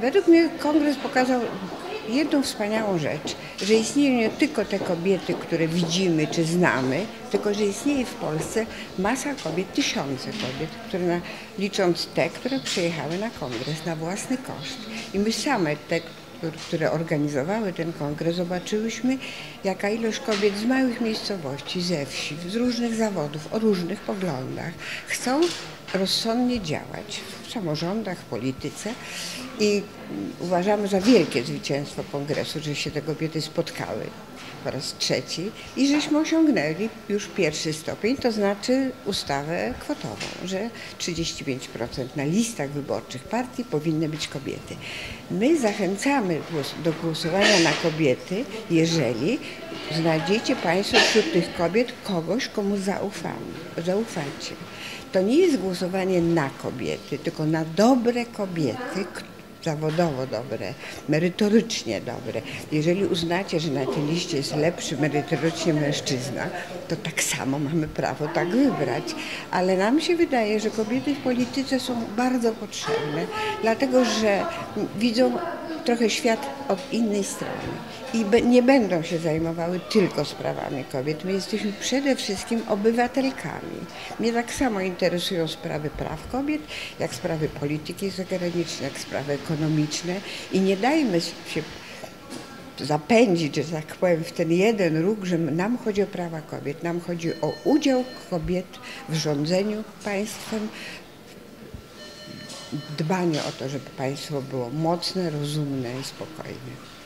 Według mnie kongres pokazał jedną wspaniałą rzecz, że istnieją nie tylko te kobiety, które widzimy czy znamy, tylko że istnieje w Polsce masa kobiet, tysiące kobiet, które licząc te, które przyjechały na kongres na własny koszt. I my same, te, które organizowały ten kongres, zobaczyłyśmy, jaka ilość kobiet z małych miejscowości, ze wsi, z różnych zawodów, o różnych poglądach chcą rozsądnie działać w samorządach, w polityce i uważamy za wielkie zwycięstwo kongresu, że się te kobiety spotkały po raz trzeci i żeśmy osiągnęli już pierwszy stopień, to znaczy ustawę kwotową, że 35% na listach wyborczych partii powinny być kobiety. My zachęcamy do głosowania na kobiety, jeżeli znajdziecie Państwo wśród tych kobiet kogoś, komu zaufacie. To nie jest głosowanie na kobiety, tylko na dobre kobiety, zawodowo dobre, merytorycznie dobre. Jeżeli uznacie, że na tej liście jest lepszy merytorycznie mężczyzna, to tak samo mamy prawo tak wybrać. Ale nam się wydaje, że kobiety w polityce są bardzo potrzebne, dlatego że widzą trochę świat od innej strony i nie będą się zajmowały tylko sprawami kobiet. My jesteśmy przede wszystkim obywatelkami. Mnie tak samo interesują sprawy praw kobiet, jak sprawy polityki zagranicznej, jak sprawy ekonomiczne i nie dajmy się zapędzić, że tak powiem, w ten jeden róg, że nam chodzi o prawa kobiet, nam chodzi o udział kobiet w rządzeniu państwem, dbanie o to, żeby państwo było mocne, rozumne i spokojne.